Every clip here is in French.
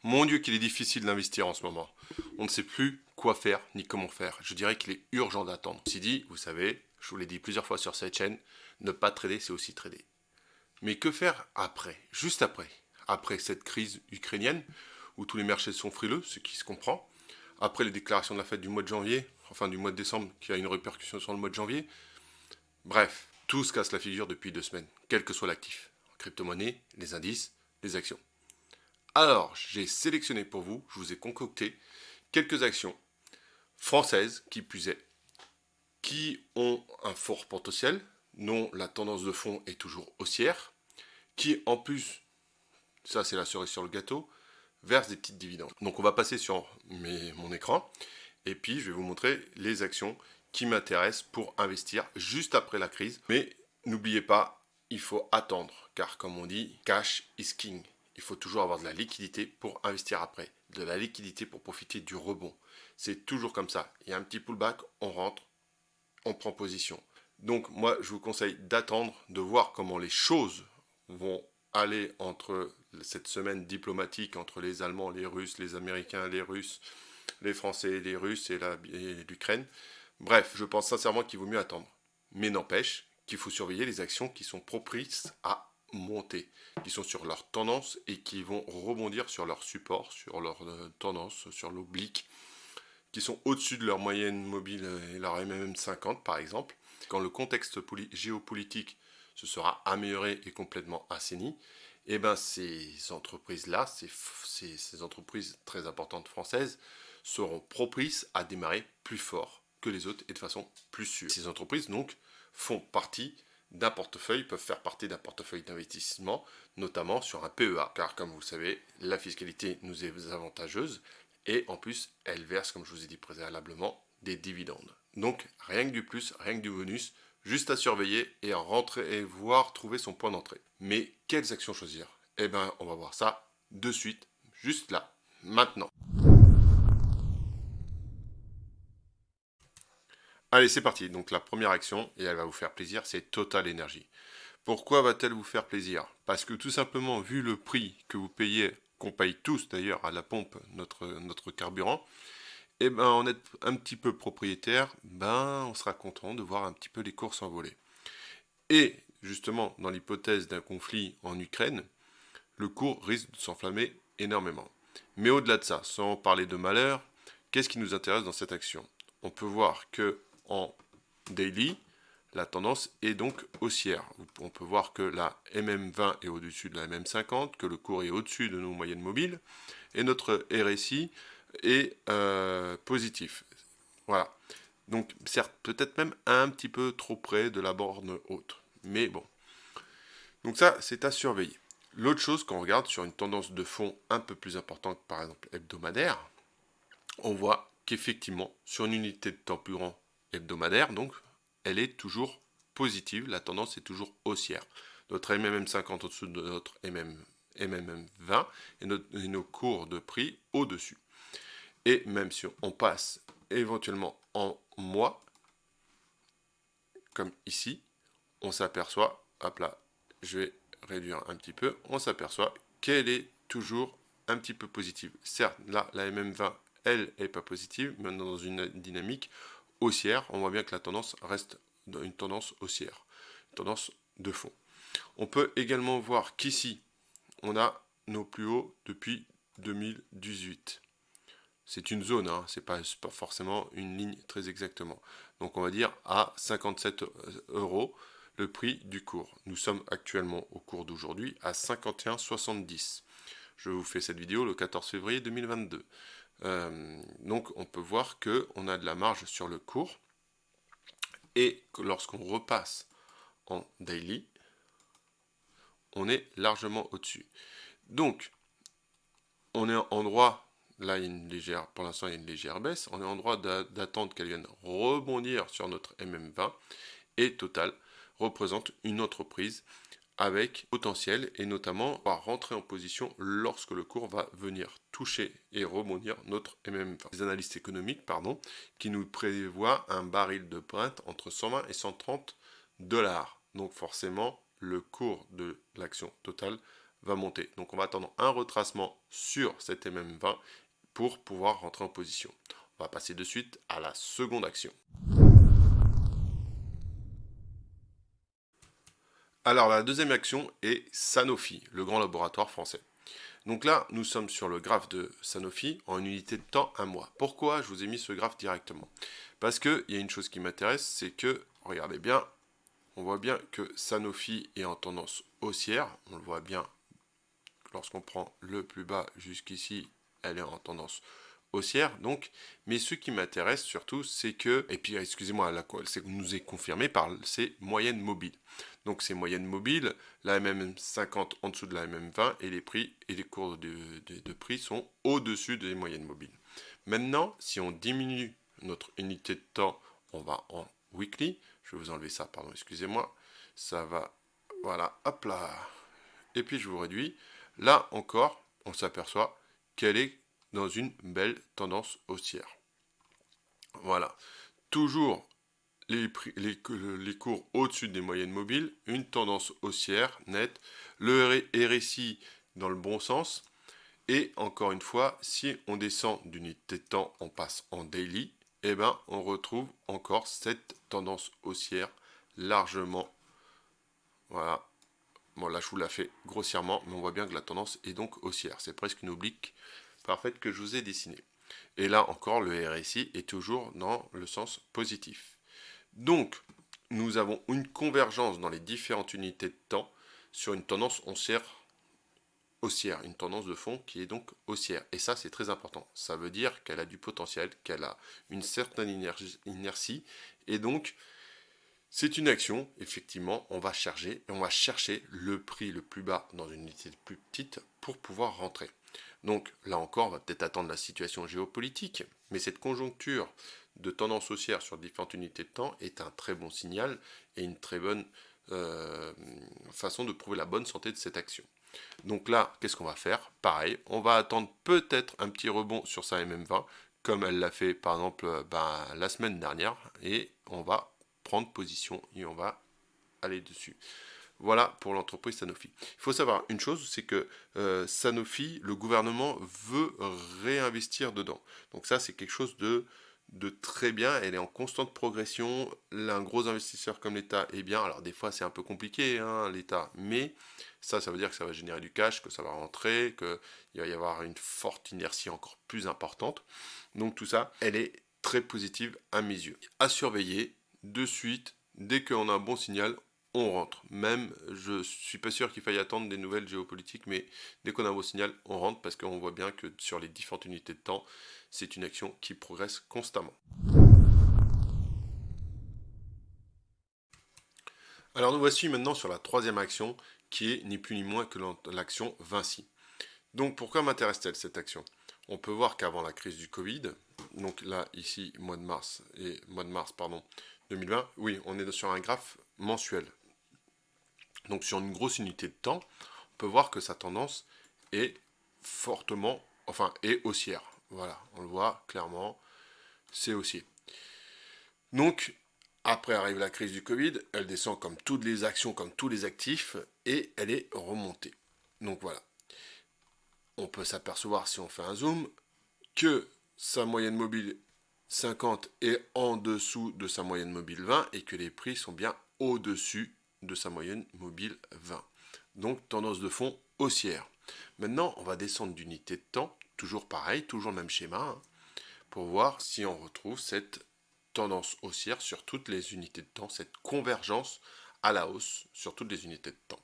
Mon Dieu qu'il est difficile d'investir en ce moment. On ne sait plus quoi faire ni comment faire. Je dirais qu'il est urgent d'attendre. Ceci dit, vous savez, je vous l'ai dit plusieurs fois sur cette chaîne, ne pas trader, c'est aussi trader. Mais que faire après, juste après, après cette crise ukrainienne, où tous les marchés sont frileux, ce qui se comprend, après les déclarations de la fête du mois de janvier, enfin du mois de décembre, qui a une répercussion sur le mois de janvier, bref, tout se casse la figure depuis 2 semaines, quel que soit l'actif. Crypto-monnaie, les indices, les actions. Alors, j'ai sélectionné pour vous, je vous ai concocté quelques actions françaises qui puisaient, qui ont un fort potentiel, dont la tendance de fond est toujours haussière, qui en plus, ça c'est la cerise sur le gâteau, versent des petites dividendes. Donc on va passer sur mon écran, et puis je vais vous montrer les actions qui m'intéressent pour investir juste après la crise. Mais n'oubliez pas, il faut attendre, car comme on dit, cash is king. Il faut toujours avoir de la liquidité pour investir après, de la liquidité pour profiter du rebond. C'est toujours comme ça. Il y a un petit pullback, on rentre, on prend position. Donc moi, je vous conseille d'attendre, de voir comment les choses vont aller entre cette semaine diplomatique entre les Allemands, les Russes, les Américains, les Russes, les Français, les Russes et l'Ukraine. Bref, je pense sincèrement qu'il vaut mieux attendre. Mais n'empêche qu'il faut surveiller les actions qui sont propices à monter, qui sont sur leur tendance et qui vont rebondir sur leur support, sur leur tendance, sur l'oblique, qui sont au-dessus de leur moyenne mobile et leur MM50 par exemple. Quand le contexte géopolitique se sera amélioré et complètement assaini, et bien ces entreprises-là, ces entreprises très importantes françaises, seront propices à démarrer plus fort que les autres et de façon plus sûre. Ces entreprises donc font partie d'un portefeuille, peuvent faire partie d'un portefeuille d'investissement, notamment sur un PEA, car comme vous le savez, la fiscalité nous est avantageuse et en plus elle verse, comme je vous ai dit préalablement, des dividendes. Donc rien que du plus, rien que du bonus, juste à surveiller et à rentrer et voir trouver son point d'entrée. Mais quelles actions choisir? Eh bien, on va voir ça de suite, juste là, maintenant. Allez, c'est parti. Donc la première action, et elle va vous faire plaisir, c'est Total Energy. Pourquoi va-t-elle vous faire plaisir? Parce que tout simplement, vu le prix que vous payez, qu'on paye tous d'ailleurs à la pompe, notre carburant, et ben on est un petit peu propriétaire, ben on sera content de voir un petit peu les cours s'envoler. Et justement, dans l'hypothèse d'un conflit en Ukraine, le cours risque de s'enflammer énormément. Mais au-delà de ça, sans parler de malheur, qu'est-ce qui nous intéresse dans cette action? On peut voir que en daily, la tendance est donc haussière. On peut voir que la MM20 est au-dessus de la MM50, que le cours est au-dessus de nos moyennes mobiles, et notre RSI est positif. Voilà. Donc, certes, peut-être même un petit peu trop près de la borne haute. Mais bon. Donc ça, c'est à surveiller. L'autre chose, quand on regarde sur une tendance de fond un peu plus importante, par exemple hebdomadaire, on voit qu'effectivement, sur une unité de temps plus grand hebdomadaire, donc, elle est toujours positive, la tendance est toujours haussière. Notre MMM50 au-dessus de notre MMM20 et nos cours de prix au-dessus. Et même si on passe éventuellement en mois, comme ici, on s'aperçoit, hop là, je vais réduire un petit peu, on s'aperçoit qu'elle est toujours un petit peu positive. Certes, là, la MM20, elle n'est pas positive, mais dans une dynamique haussière, on voit bien que la tendance reste dans une tendance haussière, une tendance de fond. On peut également voir qu'ici, on a nos plus hauts depuis 2018. C'est une zone, hein, c'est pas forcément une ligne très exactement. Donc on va dire à 57 euros le prix du cours. Nous sommes actuellement au cours d'aujourd'hui à 51,70. Je vous fais cette vidéo le 14 février 2022. Donc on peut voir qu'on a de la marge sur le cours et que lorsqu'on repasse en daily, on est largement au-dessus. Donc on est en droit, là il y a une légère, pour l'instant il y a une légère baisse, on est en droit d'attendre qu'elle vienne rebondir sur notre MM20 et Total représente une entreprise avec potentiel et notamment va rentrer en position lorsque le cours va venir toucher et rebondir notre MM20. Les analystes économiques, qui nous prévoient un baril de Brent entre 120 et 130 dollars. Donc forcément, le cours de l'action Total va monter. Donc on va attendre un retracement sur cet MM20 pour pouvoir rentrer en position. On va passer de suite à la seconde action. Alors la deuxième action est Sanofi, le grand laboratoire français. Donc là, nous sommes sur le graphe de Sanofi en unité de temps 1 mois. Pourquoi je vous ai mis ce graphe directement? Parce qu'il y a une chose qui m'intéresse, c'est que, regardez bien, on voit bien que Sanofi est en tendance haussière. On le voit bien lorsqu'on prend le plus bas jusqu'ici, elle est en tendance haussière. Donc, mais ce qui m'intéresse surtout, c'est que, et puis excusez-moi, c'est nous est confirmé par ces moyennes mobiles. Donc ces moyennes mobiles, la MM50 en dessous de la MM20 et les prix et les cours de prix sont au-dessus des moyennes mobiles. Maintenant, si on diminue notre unité de temps, on va en weekly. Je vais vous enlever ça, pardon, excusez-moi. Ça va, voilà, hop là. Et puis je vous réduis. Là encore, on s'aperçoit qu'elle est dans une belle tendance haussière. Voilà. Toujours les cours au-dessus des moyennes mobiles, une tendance haussière nette, le RSI dans le bon sens, et encore une fois, si on descend d'unité de temps, on passe en daily, et ben on retrouve encore cette tendance haussière largement, voilà. Bon là je vous la fais grossièrement, mais on voit bien que la tendance est donc haussière, c'est presque une oblique parfaite que je vous ai dessinée. Et là encore, le RSI est toujours dans le sens positif. Donc, nous avons une convergence dans les différentes unités de temps sur une tendance haussière, une tendance de fond qui est donc haussière. Et ça, c'est très important. Ça veut dire qu'elle a du potentiel, qu'elle a une certaine inertie. Et donc, c'est une action, effectivement, on va chercher le prix le plus bas dans une unité plus petite pour pouvoir rentrer. Donc là encore, on va peut-être attendre la situation géopolitique, mais cette conjoncture de tendance haussière sur différentes unités de temps est un très bon signal et une très bonne façon de prouver la bonne santé de cette action. Donc là, qu'est-ce qu'on va faire? Pareil, on va attendre peut-être un petit rebond sur sa MM20, comme elle l'a fait par exemple la semaine dernière, et on va prendre position et on va aller dessus. Voilà pour l'entreprise Sanofi. Il faut savoir une chose, c'est que Sanofi, le gouvernement veut réinvestir dedans. Donc ça, c'est quelque chose de très bien. Elle est en constante progression. Là, un gros investisseur comme l'État est bien. Alors des fois, c'est un peu compliqué, hein, l'État. Mais ça veut dire que ça va générer du cash, que ça va rentrer, qu'il va y avoir une forte inertie encore plus importante. Donc tout ça, elle est très positive à mes yeux. À surveiller de suite, dès qu'on a un bon signal, on rentre. Même, je suis pas sûr qu'il faille attendre des nouvelles géopolitiques, mais dès qu'on a un bon signal, on rentre parce qu'on voit bien que sur les différentes unités de temps, c'est une action qui progresse constamment. Alors nous voici maintenant sur la troisième action, qui est ni plus ni moins que l'action Vinci. Donc pourquoi m'intéresse-t-elle cette action? On peut voir qu'avant la crise du Covid, donc là ici mois de mars 2020, oui, on est sur un graphe mensuel. Donc sur une grosse unité de temps, on peut voir que sa tendance est fortement, est haussière. Voilà, on le voit clairement, c'est haussier. Donc, après arrive la crise du Covid, elle descend comme toutes les actions, comme tous les actifs, et elle est remontée. Donc voilà. On peut s'apercevoir, si on fait un zoom, que sa moyenne mobile 50 est en dessous de sa moyenne mobile 20 et que les prix sont bien au-dessus de sa moyenne mobile 20. Donc tendance de fond haussière. Maintenant, on va descendre d'unité de temps, toujours pareil, toujours le même schéma, hein, pour voir si on retrouve cette tendance haussière sur toutes les unités de temps, cette convergence à la hausse sur toutes les unités de temps.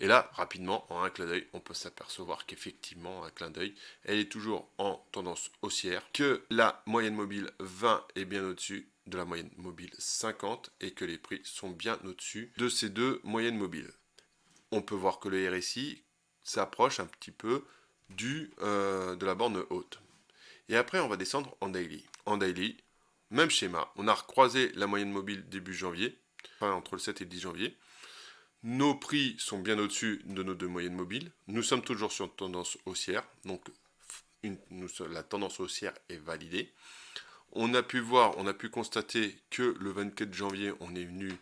Et là, rapidement, en un clin d'œil, on peut s'apercevoir qu'effectivement, en un clin d'œil, elle est toujours en tendance haussière, que la moyenne mobile 20 est bien au-dessus de la moyenne mobile 50 et que les prix sont bien au-dessus de ces deux moyennes mobiles. On peut voir que le RSI s'approche un petit peu de la borne haute. Et après, on va descendre en daily. En daily, même schéma. On a recroisé la moyenne mobile début janvier, entre le 7 et le 10 janvier. Nos prix sont bien au-dessus de nos deux moyennes mobiles. Nous sommes toujours sur une tendance haussière, donc la tendance haussière est validée. On a pu constater que le 24 janvier, on est venu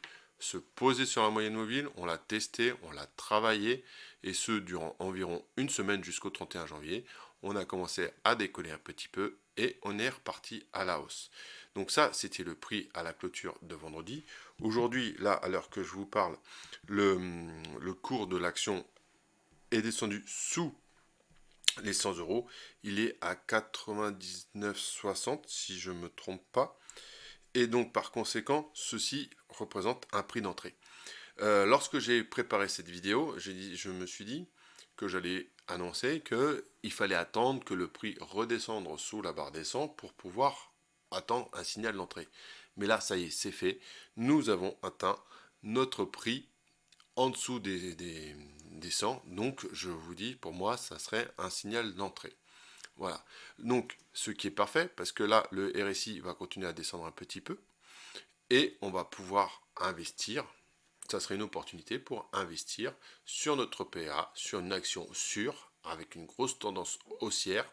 se poser sur la moyenne mobile, on l'a testé, on l'a travaillé, et ce durant environ une semaine jusqu'au 31 janvier. On a commencé à décoller un petit peu et on est reparti à la hausse. Donc ça, c'était le prix à la clôture de vendredi. Aujourd'hui, là, à l'heure que je vous parle, le cours de l'action est descendu sous les 100 euros. Il est à 99,60 si je ne me trompe pas. Et donc, par conséquent, ceci représente un prix d'entrée. Lorsque j'ai préparé cette vidéo, je me suis dit que j'allais annoncer qu'il fallait attendre que le prix redescende sous la barre des 100 pour pouvoir attendre un signal d'entrée. Mais là, ça y est, c'est fait. Nous avons atteint notre prix en dessous des 100. Donc, je vous dis, pour moi, ça serait un signal d'entrée. Voilà. Donc, ce qui est parfait, parce que là, le RSI va continuer à descendre un petit peu. Et on va pouvoir investir. Ça serait une opportunité pour investir sur notre PA, sur une action sûre, avec une grosse tendance haussière,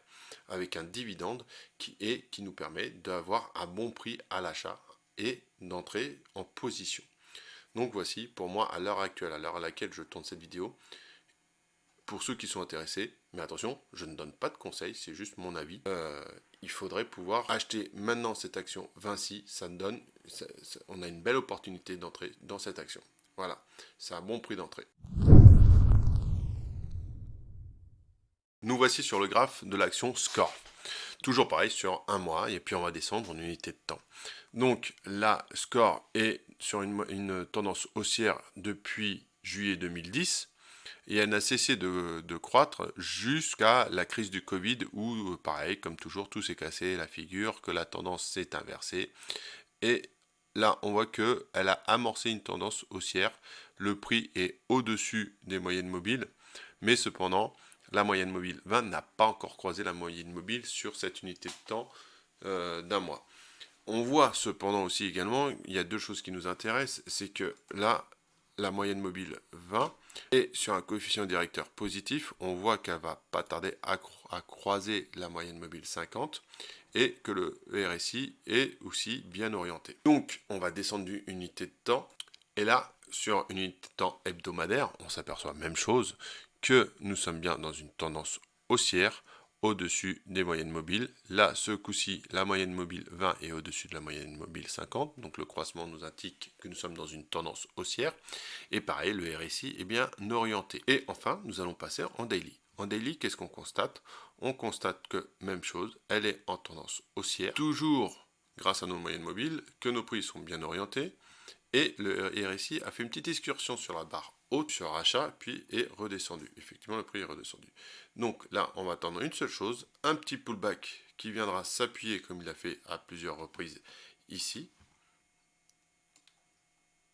avec un dividende qui nous permet d'avoir un bon prix à l'achat et d'entrer en position. Donc voici, pour moi, à l'heure actuelle, à l'heure à laquelle je tourne cette vidéo, pour ceux qui sont intéressés, mais attention, je ne donne pas de conseils, c'est juste mon avis. Il faudrait pouvoir acheter maintenant cette action Vinci, on a une belle opportunité d'entrer dans cette action. Voilà, c'est un bon prix d'entrée. Nous voici sur le graphe de l'action Score. Toujours pareil sur un mois, et puis on va descendre en unité de temps. Donc là, Score est sur une tendance haussière depuis juillet 2010, et elle n'a cessé de croître jusqu'à la crise du Covid, où pareil, comme toujours, tout s'est cassé la figure, que la tendance s'est inversée, et là, on voit qu'elle a amorcé une tendance haussière. Le prix est au-dessus des moyennes mobiles, mais cependant, la moyenne mobile 20 n'a pas encore croisé la moyenne mobile sur cette unité de temps d'un mois. On voit cependant aussi également, il y a deux choses qui nous intéressent, c'est que là, la moyenne mobile 20 est sur un coefficient directeur positif. On voit qu'elle va pas tarder à croiser la moyenne mobile 50 et que le RSI est aussi bien orienté. Donc, on va descendre d'une unité de temps et là, sur une unité de temps hebdomadaire, on s'aperçoit même chose, que nous sommes bien dans une tendance haussière au-dessus des moyennes mobiles. Là, ce coup-ci, la moyenne mobile 20 est au-dessus de la moyenne mobile 50. Donc le croissement nous indique que nous sommes dans une tendance haussière. Et pareil, le RSI est bien orienté. Et enfin, nous allons passer en daily. En daily, qu'est-ce qu'on constate? On constate que, même chose, elle est en tendance haussière. Toujours grâce à nos moyennes mobiles, que nos prix sont bien orientés. Et le RSI a fait une petite excursion sur la barre haute sur achat, puis est redescendu. Effectivement, le prix est redescendu. Donc là, on va attendre une seule chose, un petit pullback qui viendra s'appuyer comme il a fait à plusieurs reprises ici.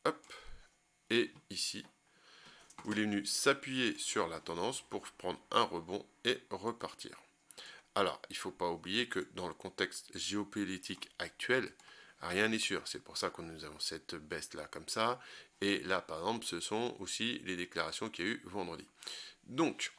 Hop. Et ici, où il est venu s'appuyer sur la tendance pour prendre un rebond et repartir. Alors, il ne faut pas oublier que dans le contexte géopolitique actuel, rien n'est sûr. C'est pour ça que nous avons cette baisse-là comme ça. Et là, par exemple, ce sont aussi les déclarations qu'il y a eu vendredi. Donc,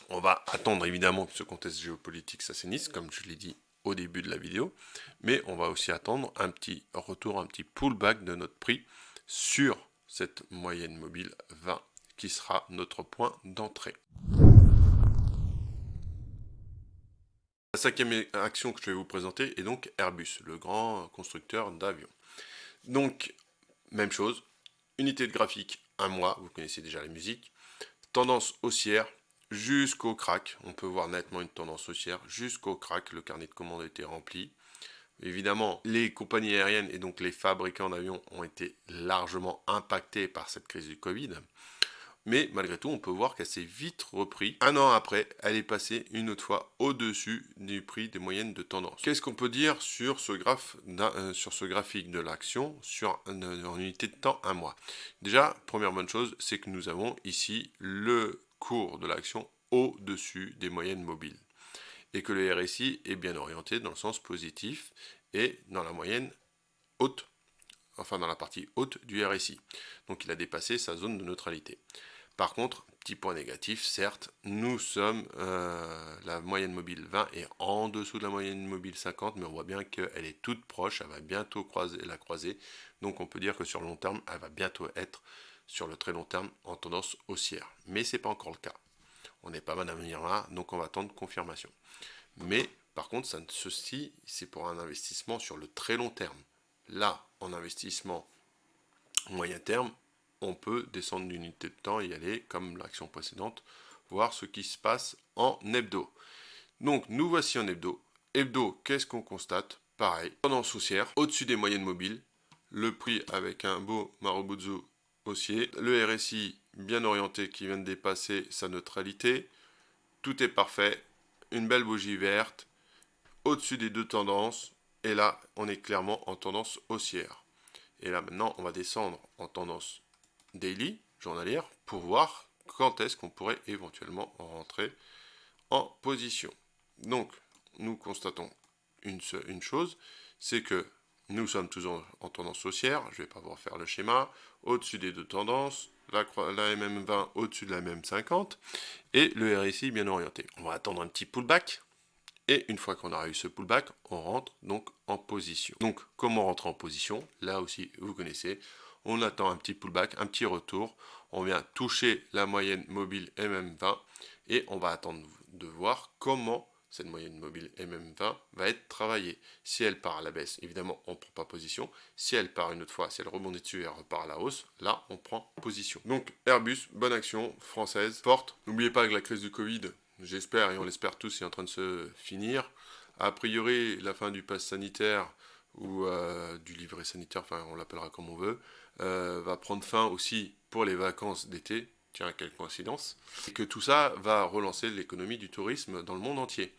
on va attendre évidemment que ce contexte géopolitique s'assainisse, comme je l'ai dit au début de la vidéo. Mais on va aussi attendre un petit retour, un petit pullback de notre prix sur cette moyenne mobile 20 qui sera notre point d'entrée. La cinquième action que je vais vous présenter est donc Airbus, le grand constructeur d'avions. Donc, même chose, unité de graphique, un mois, vous connaissez déjà la musique, tendance haussière jusqu'au crack, on peut voir nettement une tendance haussière jusqu'au crack, le carnet de commandes a été rempli. Évidemment, les compagnies aériennes et donc les fabricants d'avions ont été largement impactés par cette crise du Covid. Mais malgré tout, on peut voir qu'elle s'est vite repris. Un an après, elle est passée une autre fois au-dessus du prix des moyennes de tendance. Qu'est-ce qu'on peut dire sur ce graphique de l'action en unité de temps un mois? Déjà, première bonne chose, c'est que nous avons ici le cours de l'action au-dessus des moyennes mobiles. Et que le RSI est bien orienté dans le sens positif et dans la moyenne haute, enfin dans la partie haute du RSI. Donc il a dépassé sa zone de neutralité. Par contre, Petit point négatif, certes, nous sommes, la moyenne mobile 20 est en dessous de la moyenne mobile 50, mais on voit bien qu'elle est toute proche, elle va bientôt la croiser, donc on peut dire que sur le long terme, elle va bientôt être sur le très long terme en tendance haussière. Mais ce n'est pas encore le cas. On n'est pas mal à venir là, donc on va attendre confirmation. Mais par contre, ceci, c'est pour un investissement sur le très long terme. Là, en investissement moyen terme, on peut descendre d'unité de temps et y aller comme l'action précédente, voir ce qui se passe en hebdo. Donc nous voici en hebdo. Hebdo, qu'est-ce qu'on constate? Pareil, tendance haussière, au-dessus des moyennes mobiles, le prix avec un beau Marubozu haussier, le RSI bien orienté qui vient de dépasser sa neutralité, tout est parfait, une belle bougie verte, au-dessus des deux tendances, et là on est clairement en tendance haussière. Et là maintenant on va descendre en tendance daily, journalière, pour voir quand est-ce qu'on pourrait éventuellement rentrer en position. Donc, nous constatons une chose, c'est que nous sommes toujours en tendance haussière, je ne vais pas vous refaire le schéma, au-dessus des deux tendances, la MM20 au-dessus de la MM50, et le RSI bien orienté. On va attendre un petit pullback, et une fois qu'on aura eu ce pullback, on rentre donc en position. Donc, comment rentrer en position? Là aussi, vous connaissez, on attend un petit pullback, un petit retour, on vient toucher la moyenne mobile MM20 et on va attendre de voir comment cette moyenne mobile MM20 va être travaillée. Si elle part à la baisse, évidemment, on ne prend pas position. Si elle part une autre fois, si elle rebondit dessus et elle repart à la hausse, là, on prend position. Donc, Airbus, bonne action, française, forte. N'oubliez pas que la crise du Covid, j'espère, et on l'espère tous, est en train de se finir. A priori, la fin du pass sanitaire ou du livret sanitaire, enfin on l'appellera comme on veut, va prendre fin aussi pour les vacances d'été, tiens, quelle coïncidence, et que tout ça va relancer l'économie du tourisme dans le monde entier.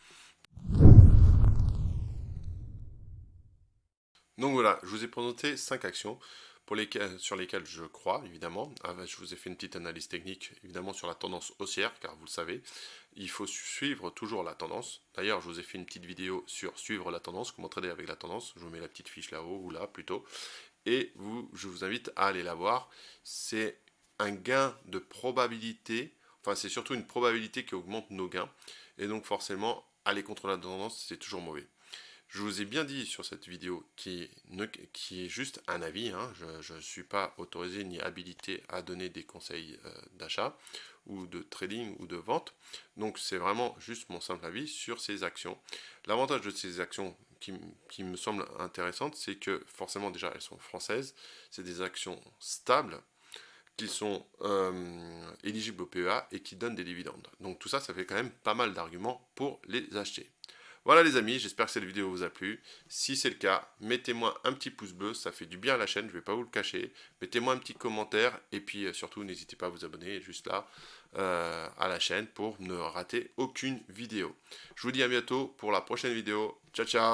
Donc voilà, je vous ai présenté 5 actions sur lesquelles je crois, évidemment. Je vous ai fait une petite analyse technique, évidemment, sur la tendance haussière, car vous le savez, il faut suivre toujours la tendance. D'ailleurs, je vous ai fait une petite vidéo sur suivre la tendance, comment trader avec la tendance. Je vous mets la petite fiche là-haut, ou là plutôt. Et je vous invite à aller la voir. C'est un gain de probabilité, enfin c'est surtout une probabilité qui augmente nos gains. Et donc forcément, aller contre la tendance, c'est toujours mauvais. Je vous ai bien dit sur cette vidéo qui est juste un avis, hein, je ne suis pas autorisé ni habilité à donner des conseils d'achat ou de trading ou de vente. Donc c'est vraiment juste mon simple avis sur ces actions. L'avantage de ces actions qui me semble intéressantes, c'est que forcément déjà elles sont françaises, c'est des actions stables, qui sont éligibles au PEA et qui donnent des dividendes. Donc tout ça, ça fait quand même pas mal d'arguments pour les acheter. Voilà les amis, j'espère que cette vidéo vous a plu. Si c'est le cas, mettez-moi un petit pouce bleu, ça fait du bien à la chaîne, je ne vais pas vous le cacher. Mettez-moi un petit commentaire et puis surtout n'hésitez pas à vous abonner juste là à la chaîne pour ne rater aucune vidéo. Je vous dis à bientôt pour la prochaine vidéo. Ciao ciao.